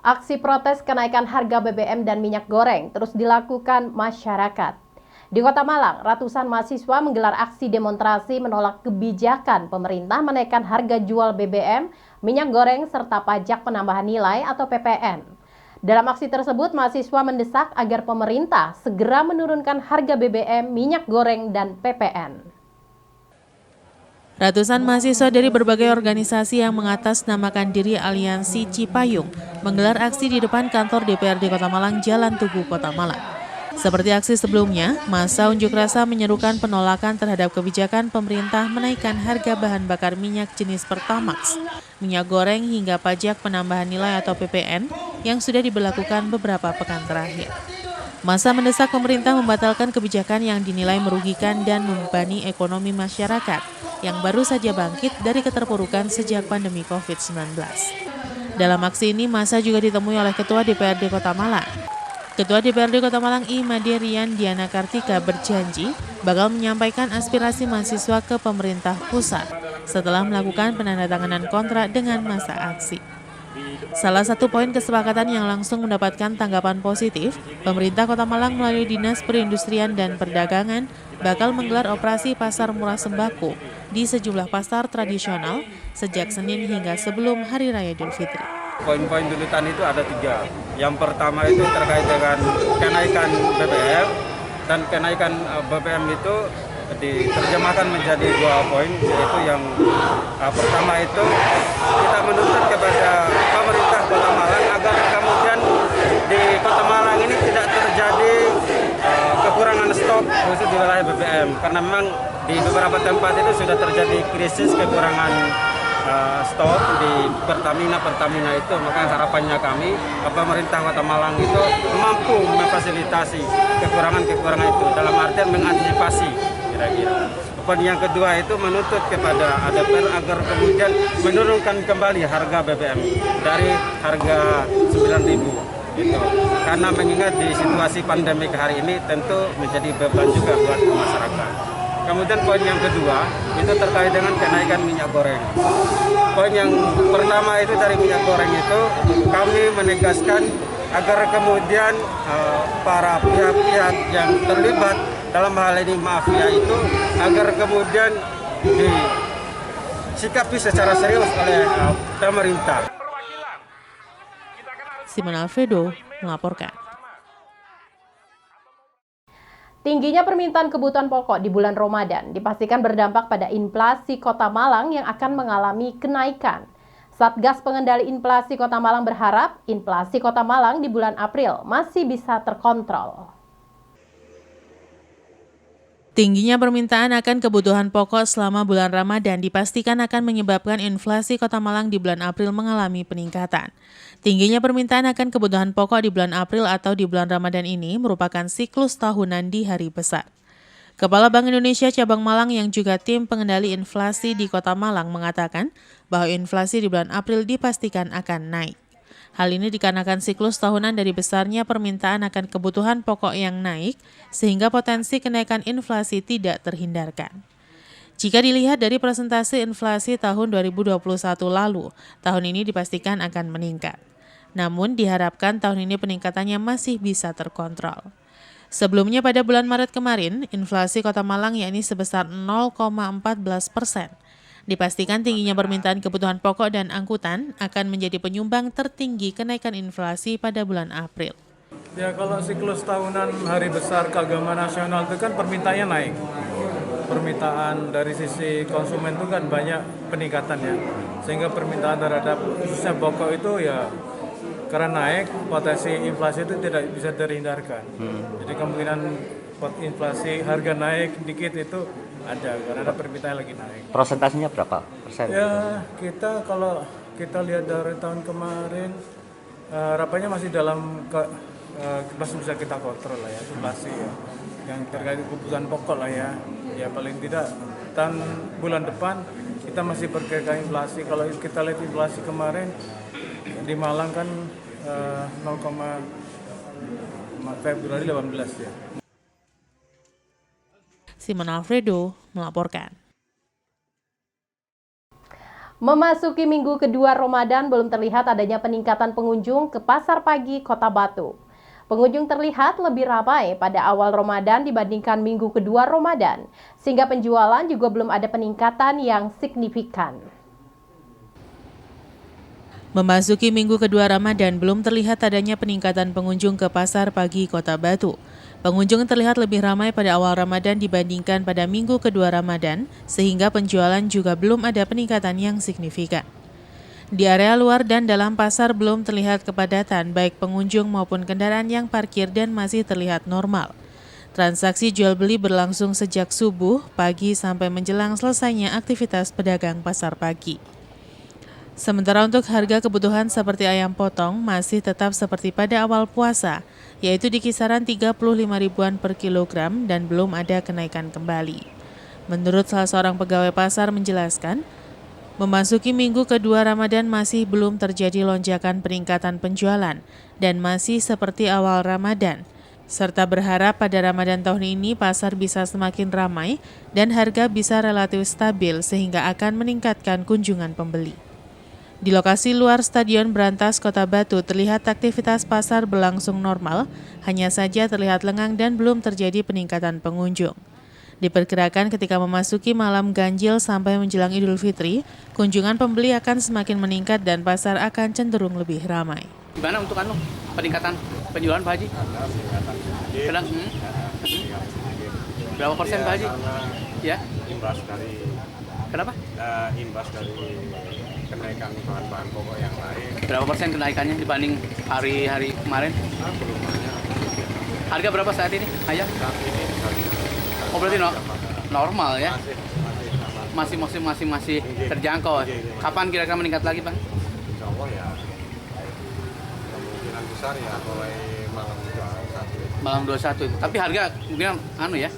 Aksi protes kenaikan harga BBM dan minyak goreng terus dilakukan masyarakat. Di Kota Malang, ratusan mahasiswa menggelar aksi demonstrasi menolak kebijakan pemerintah menaikkan harga jual BBM, minyak goreng, serta pajak penambahan nilai atau PPN. Dalam aksi tersebut, mahasiswa mendesak agar pemerintah segera menurunkan harga BBM, minyak goreng, dan PPN. Ratusan mahasiswa dari berbagai organisasi yang mengatasnamakan diri Aliansi Cipayung menggelar aksi di depan kantor DPRD Kota Malang, Jalan Tugu, Kota Malang. Seperti aksi sebelumnya, massa unjuk rasa menyerukan penolakan terhadap kebijakan pemerintah menaikkan harga bahan bakar minyak jenis Pertamax, minyak goreng hingga pajak penambahan nilai atau PPN yang sudah diberlakukan beberapa pekan terakhir. Massa mendesak pemerintah membatalkan kebijakan yang dinilai merugikan dan membebani ekonomi masyarakat yang baru saja bangkit dari keterpurukan sejak pandemi COVID-19. Dalam aksi ini, massa juga ditemui oleh Ketua DPRD Kota Malang. Ketua DPRD Kota Malang Imade Rian Diana Kartika berjanji bakal menyampaikan aspirasi mahasiswa ke pemerintah pusat setelah melakukan penandatanganan kontrak dengan massa aksi. Salah satu poin kesepakatan yang langsung mendapatkan tanggapan positif, pemerintah Kota Malang melalui Dinas Perindustrian dan Perdagangan bakal menggelar operasi pasar murah sembako di sejumlah pasar tradisional sejak Senin hingga sebelum Hari Raya Idul Fitri. Poin-poin tuntutan itu ada 3. Yang pertama itu terkait dengan kenaikan BBM, dan kenaikan BBM itu diterjemahkan menjadi 2 poin, yaitu yang pertama itu kita menuntut kepada pemerintah Kota Malang agar kemudian di Kota Malang ini tidak terjadi kekurangan stok khusus di wilayah BBM, karena memang di beberapa tempat itu sudah terjadi krisis kekurangan stok di Pertamina itu. Maka harapannya kami pemerintah Kota Malang itu mampu memfasilitasi kekurangan itu dalam artian mengantisipasi kira-kira. Poin yang kedua itu menuntut kepada ADPR agar kemudian menurunkan kembali harga BBM dari harga 9.000 gitu. Karena mengingat di situasi pandemi hari ini tentu menjadi beban juga buat masyarakat. Kemudian poin yang kedua itu terkait dengan kenaikan minyak goreng. Poin yang pertama itu dari minyak goreng itu kami menegaskan agar kemudian para pihak-pihak yang terlibat dalam hal ini mafia itu agar kemudian disikapi secara serius oleh pemerintah. Simon Alfredo melaporkan. Tingginya permintaan kebutuhan pokok di bulan Ramadan dipastikan berdampak pada inflasi Kota Malang yang akan mengalami kenaikan. Satgas Pengendali Inflasi Kota Malang berharap inflasi Kota Malang di bulan April masih bisa terkontrol. Tingginya permintaan akan kebutuhan pokok selama bulan Ramadan dipastikan akan menyebabkan inflasi Kota Malang di bulan April mengalami peningkatan. Tingginya permintaan akan kebutuhan pokok di bulan April atau di bulan Ramadan ini merupakan siklus tahunan di hari besar. Kepala Bank Indonesia Cabang Malang yang juga tim pengendali inflasi di Kota Malang mengatakan bahwa inflasi di bulan April dipastikan akan naik. Hal ini dikarenakan siklus tahunan dari besarnya permintaan akan kebutuhan pokok yang naik, sehingga potensi kenaikan inflasi tidak terhindarkan. Jika dilihat dari presentasi inflasi tahun 2021 lalu, tahun ini dipastikan akan meningkat. Namun diharapkan tahun ini peningkatannya masih bisa terkontrol. Sebelumnya pada bulan Maret kemarin, inflasi Kota Malang yakni sebesar 0,14%. Dipastikan tingginya permintaan kebutuhan pokok dan angkutan akan menjadi penyumbang tertinggi kenaikan inflasi pada bulan April. Ya, kalau siklus tahunan hari besar keagamaan nasional itu kan permintaannya naik. Permintaan dari sisi konsumen itu kan banyak peningkatannya. Sehingga permintaan terhadap khususnya pokok itu ya karena naik, potensi inflasi itu tidak bisa terhindarkan. Jadi kemungkinan inflasi harga naik dikit itu ada karena permintaan lagi naik. Persentasenya berapa persen? Ya, kita kalau kita lihat dari tahun kemarin harapannya masih masih bisa kita kontrol lah ya, inflasi ya. Yang terkait kebutuhan pokok lah ya. Ya paling tidak bulan depan kita masih perkirakan inflasi. Kalau kita lihat inflasi kemarin di Malang kan 0, Februari 18 ya. Simon Alfredo melaporkan. Memasuki minggu kedua Ramadan, belum terlihat adanya peningkatan pengunjung ke Pasar Pagi Kota Batu. Pengunjung terlihat lebih ramai pada awal Ramadan dibandingkan minggu kedua Ramadan, sehingga penjualan juga belum ada peningkatan yang signifikan. Memasuki minggu kedua Ramadan, belum terlihat adanya peningkatan pengunjung ke Pasar Pagi Kota Batu. Pengunjung terlihat lebih ramai pada awal Ramadan dibandingkan pada minggu kedua Ramadan, sehingga penjualan juga belum ada peningkatan yang signifikan. Di area luar dan dalam pasar belum terlihat kepadatan, baik pengunjung maupun kendaraan yang parkir dan masih terlihat normal. Transaksi jual-beli berlangsung sejak subuh, pagi sampai menjelang selesainya aktivitas pedagang pasar pagi. Sementara untuk harga kebutuhan seperti ayam potong masih tetap seperti pada awal puasa, yaitu di kisaran 35 ribuan per kilogram dan belum ada kenaikan kembali. Menurut salah seorang pegawai pasar menjelaskan, memasuki minggu kedua Ramadan masih belum terjadi lonjakan peningkatan penjualan dan masih seperti awal Ramadan, serta berharap pada Ramadan tahun ini pasar bisa semakin ramai dan harga bisa relatif stabil sehingga akan meningkatkan kunjungan pembeli. Di lokasi luar Stadion Brantas Kota Batu terlihat aktivitas pasar berlangsung normal, hanya saja terlihat lengang dan belum terjadi peningkatan pengunjung. Diperkirakan ketika memasuki malam ganjil sampai menjelang Idul Fitri, kunjungan pembeli akan semakin meningkat dan pasar akan cenderung lebih ramai. Gimana untuk peningkatan penjualan Pak Haji? Berapa persen Pak Haji? Ya? Imbas dari Kenapa? Imbas dari kenaikan bahan-bahan pokok yang lain. Berapa persen kenaikannya dibanding hari-hari kemarin? Harga berapa saat ini, Ayah? Saat ini Oh berarti normal ya? Masih terjangkau. Kapan kira-kira meningkat lagi, Bang? Insya Allah ya kemungkinan besar ya mulai malam 21. Malam 21. Tapi harga mungkin ya?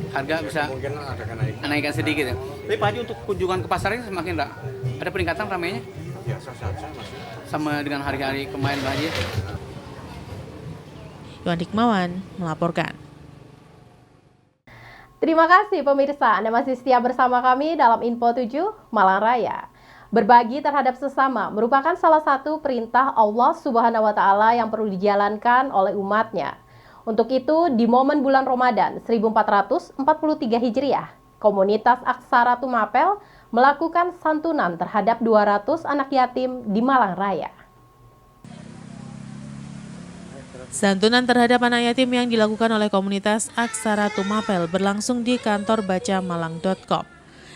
Harga bisa Mungkin ada kenaikan sedikit ya. Tapi Pak Haji untuk kunjungan ke pasar ini semakin ada peningkatan ramainya? biasa saja masih. Sama dengan hari-hari kemarin Pak Haji ya? Iwan Hikmawan melaporkan. Terima kasih pemirsa, Anda masih setia bersama kami dalam Info 7 Malang Raya. Berbagi terhadap sesama merupakan salah satu perintah Allah Subhanahu wa Ta'ala yang perlu dijalankan oleh umatnya. Untuk itu, di momen bulan Ramadan 1443 Hijriah, komunitas Aksara Tumapel melakukan santunan terhadap 200 anak yatim di Malang Raya. Santunan terhadap anak yatim yang dilakukan oleh komunitas Aksara Tumapel berlangsung di kantor bacamalang.com,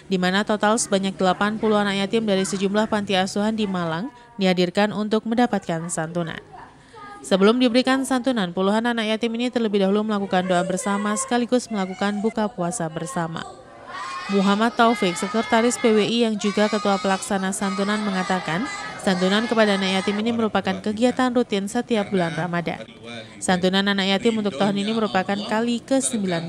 di mana total sebanyak 80 anak yatim dari sejumlah panti asuhan di Malang dihadirkan untuk mendapatkan santunan. Sebelum diberikan santunan, puluhan anak yatim ini terlebih dahulu melakukan doa bersama sekaligus melakukan buka puasa bersama. Muhammad Taufik, Sekretaris PWI yang juga Ketua Pelaksana Santunan mengatakan, santunan kepada anak yatim ini merupakan kegiatan rutin setiap bulan Ramadan. Santunan anak yatim untuk tahun ini merupakan kali ke-19,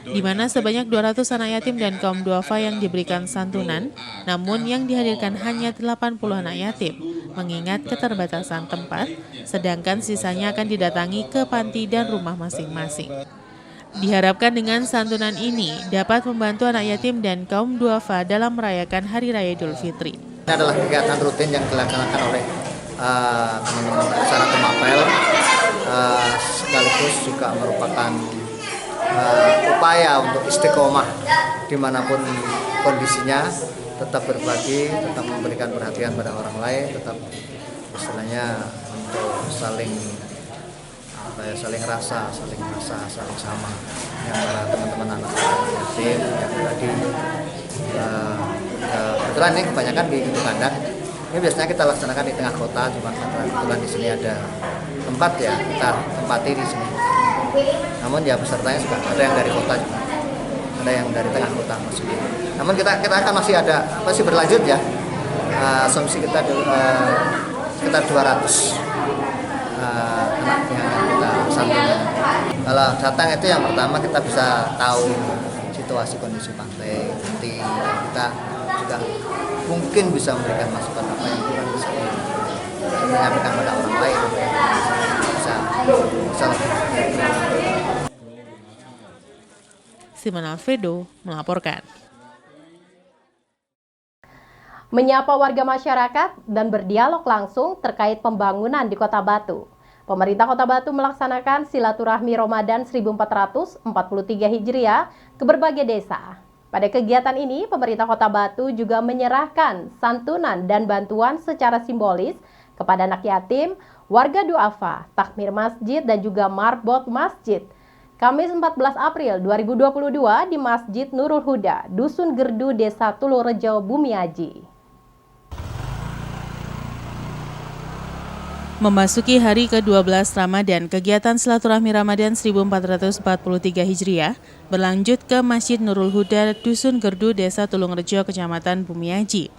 di mana sebanyak 200 anak yatim dan kaum duafa yang diberikan santunan, namun yang dihadirkan hanya 80 anak yatim, mengingat keterbatasan tempat, sedangkan sisanya akan didatangi ke panti dan rumah masing-masing. Diharapkan dengan santunan ini dapat membantu anak yatim dan kaum duafa dalam merayakan Hari Raya Idul Fitri. Ini adalah kegiatan rutin yang dilaksanakan oleh teman-teman Aksara Tumapel, sekaligus juga merupakan upaya untuk istiqomah dimanapun kondisinya, tetap berbagi, tetap memberikan perhatian pada orang lain, tetap istilahnya untuk saling rasa, saling sama yang para teman-teman anak yatim yang tadi kebetulan ini kebanyakan di Pintu Kandang. Ini biasanya kita laksanakan di tengah kota, cuma kebetulan di sini ada tempat ya, kita tempati di sini. Namun ya pesertanya juga ada yang dari kota juga, ada yang dari tengah kota maksudnya. Namun kita akan masih berlanjut ya. Asumsi kita sekitar 200 anak yang akan kita santunan. Kalau datang itu yang pertama kita bisa tahu situasi kondisi pantai, nanti kita juga mungkin bisa memberikan masukan apa yang kurang bisa menyampaikan pada orang lain, bisa lebih. Simon Alfredo melaporkan. menyapa warga masyarakat dan berdialog langsung terkait pembangunan di Kota Batu. Pemerintah Kota Batu melaksanakan silaturahmi Ramadan 1443 Hijriah ke berbagai desa. Pada kegiatan ini, pemerintah Kota Batu juga menyerahkan santunan dan bantuan secara simbolis kepada anak yatim, warga duafa, takmir masjid, dan juga marbot masjid. Kamis 14 April 2022 di Masjid Nurul Huda, Dusun Gerdu, Desa Tulurejo, Bumiaji. Memasuki hari ke-12 Ramadan, kegiatan silaturahmi Ramadan 1443 Hijriah berlanjut ke Masjid Nurul Huda, Dusun Gerdu, Desa Tulungrejo, Kecamatan Bumiaji.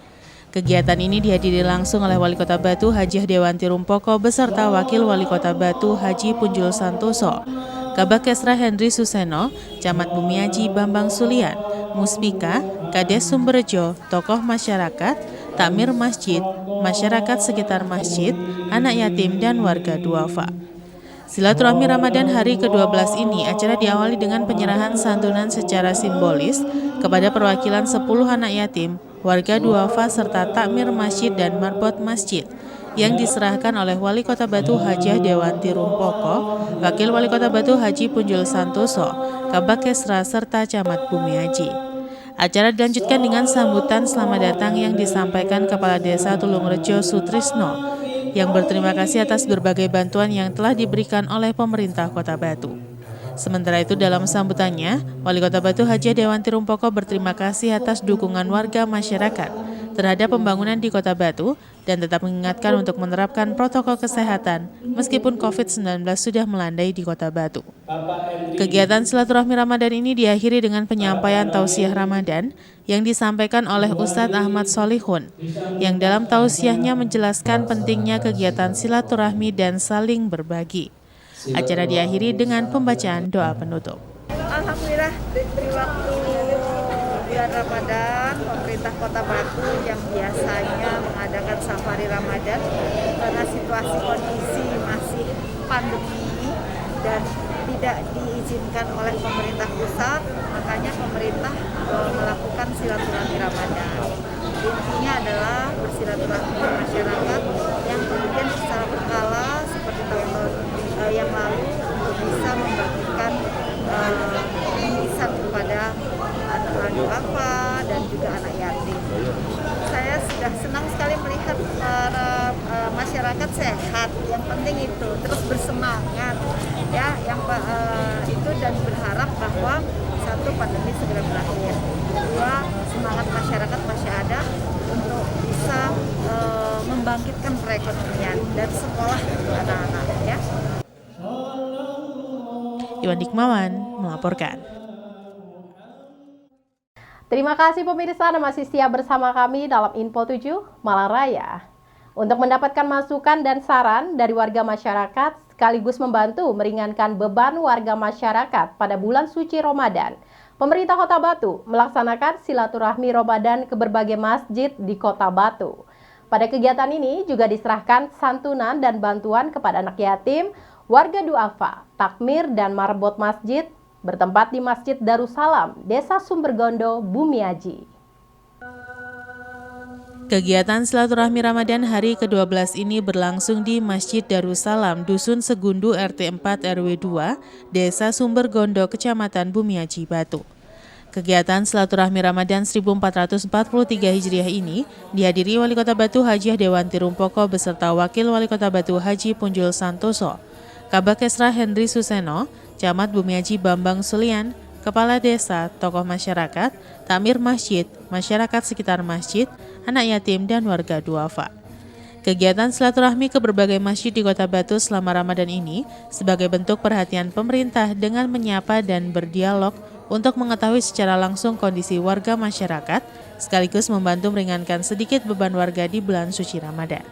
Kegiatan ini dihadiri langsung oleh Wali Kota Batu Hajah Dewanti Rumpoko beserta Wakil Wali Kota Batu Haji Punjul Santoso, Kabakesra Henry Suseno, Camat Bumiaji Bambang Sulian, Muspika, Kades Sumberjo, tokoh masyarakat, takmir masjid, masyarakat sekitar masjid, anak yatim, dan warga duafa. Silaturahmi Ramadan hari ke-12 ini acara diawali dengan penyerahan santunan secara simbolis kepada perwakilan 10 anak yatim, warga duafa serta takmir masjid dan marbot masjid yang diserahkan oleh Wali Kota Batu Hajah Dewanti Rumpoko, Wakil Wali Kota Batu Haji Punjul Santoso, Kabakesra serta Camat Bumiaji. Acara dilanjutkan dengan sambutan selamat datang yang disampaikan Kepala Desa Tulungrejo Sutrisno yang berterima kasih atas berbagai bantuan yang telah diberikan oleh pemerintah Kota Batu. Sementara itu dalam sambutannya, Wali Kota Batu Hajah Dewanti Rumpoko berterima kasih atas dukungan warga masyarakat terhadap pembangunan di Kota Batu dan tetap mengingatkan untuk menerapkan protokol kesehatan meskipun COVID-19 sudah melandai di Kota Batu. Kegiatan silaturahmi Ramadan ini diakhiri dengan penyampaian tausiah Ramadan yang disampaikan oleh Ustadz Ahmad Solihun yang dalam tausiahnya menjelaskan pentingnya kegiatan silaturahmi dan saling berbagi. Acara diakhiri dengan pembacaan doa penutup. Alhamdulillah di waktu bulan Ramadan, pemerintah Kota Batu yang biasanya mengadakan safari Ramadan karena situasi kondisi masih pandemi dan tidak diizinkan oleh pemerintah pusat, makanya pemerintah melakukan silaturahmi Ramadan. Intinya adalah bersilaturahmi dengan masyarakat yang kemudian secara berkala seperti tahun-tahun yang lalu untuk bisa membagikan bingkisan kepada anak-anak duafa dan juga anak yatim. Saya sudah senang sekali melihat para masyarakat sehat. Yang penting itu terus bersemangat, ya, yang itu dan berharap bahwa satu, pandemi segera berakhir. Dua, semangat masyarakat masih ada untuk bisa membangkitkan perekonomian dan sekolah anak-anak, ya. Iwan Dikmawan melaporkan. Terima kasih pemirsa Anda masih setia bersama kami dalam Info 7 Malang Raya. Untuk mendapatkan masukan dan saran dari warga masyarakat sekaligus membantu meringankan beban warga masyarakat pada bulan suci Ramadan, pemerintah Kota Batu melaksanakan silaturahmi Ramadan ke berbagai masjid di Kota Batu. Pada kegiatan ini juga diserahkan santunan dan bantuan kepada anak yatim, warga duafa, takmir, dan marbot masjid bertempat di Masjid Darussalam, Desa Sumbergondo, Bumiaji. Kegiatan silaturahmi Ramadan hari ke-12 ini berlangsung di Masjid Darussalam, Dusun Segundu RT 4 RW 2, Desa Sumbergondo, Kecamatan Bumiaji, Batu. Kegiatan silaturahmi Ramadan 1443 Hijriah ini dihadiri Wali Kota Batu Hajah Dewanti Rumpoko beserta Wakil Wali Kota Batu Haji Punjul Santoso, Kabakesra Henry Suseno, Camat Bumiaji Bambang Sulian, Kepala Desa, tokoh masyarakat, takmir masjid, masyarakat sekitar masjid, anak yatim, dan warga duafa. Kegiatan silaturahmi ke berbagai masjid di Kota Batu selama Ramadan ini sebagai bentuk perhatian pemerintah dengan menyapa dan berdialog untuk mengetahui secara langsung kondisi warga masyarakat, sekaligus membantu meringankan sedikit beban warga di bulan suci Ramadan.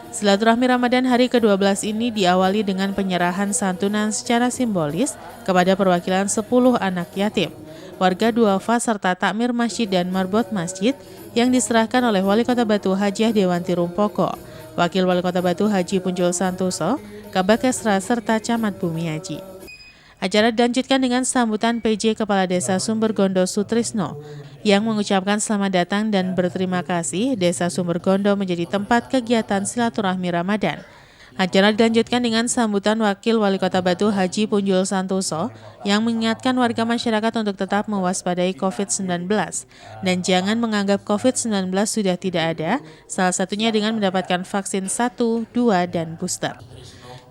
Silaturahmi Ramadan hari ke-12 ini diawali dengan penyerahan santunan secara simbolis kepada perwakilan 10 anak yatim, warga duafa serta takmir masjid dan marbot masjid yang diserahkan oleh Wali Kota Batu Hajah Dewanti Rumpoko, Wakil Wali Kota Batu Haji Punjul Santoso, Kabakesra serta Camat Bumiaji. Acara dilanjutkan dengan sambutan PJ Kepala Desa Sumbergondo Sutrisno yang mengucapkan selamat datang dan berterima kasih Desa Sumbergondo menjadi tempat kegiatan silaturahmi Ramadan. Acara dilanjutkan dengan sambutan Wakil Wali Kota Batu Haji Punjul Santoso yang mengingatkan warga masyarakat untuk tetap mewaspadai COVID-19 dan jangan menganggap COVID-19 sudah tidak ada, salah satunya dengan mendapatkan vaksin 1, 2, dan booster.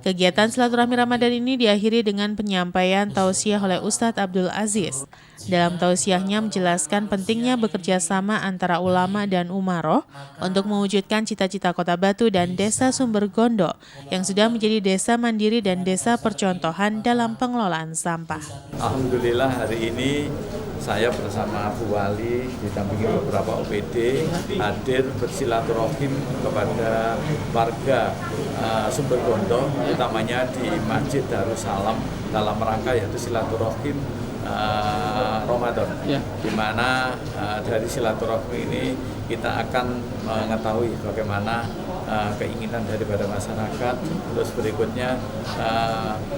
Kegiatan silaturahmi Ramadan ini diakhiri dengan penyampaian tausiah oleh Ustadz Abdul Aziz. Dalam tausiahnya menjelaskan pentingnya bekerja sama antara ulama dan umaroh untuk mewujudkan cita-cita Kota Batu dan Desa Sumbergondo yang sudah menjadi desa mandiri dan desa percontohan dalam pengelolaan sampah. Alhamdulillah hari ini saya bersama Bu Wali didampingi beberapa OPD hadir bersilaturahim kepada warga Sumbergondo, utamanya di Masjid Darussalam dalam rangka yaitu silaturahim Ramadan, di mana dari silaturahmi ini kita akan mengetahui bagaimana keinginan daripada masyarakat, terus berikutnya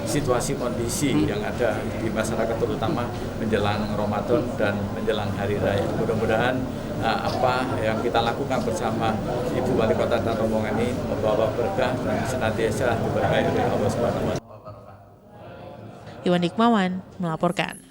situasi kondisi yang ada di masyarakat terutama menjelang Ramadan dan menjelang Hari Raya. Mudah-mudahan apa yang kita lakukan bersama Ibu Wali Kota dan rombongan ini membawa berkah dan senantiasa diberkahi oleh Allah Subhanahu wa Ta'ala. Iwan Hikmawan melaporkan.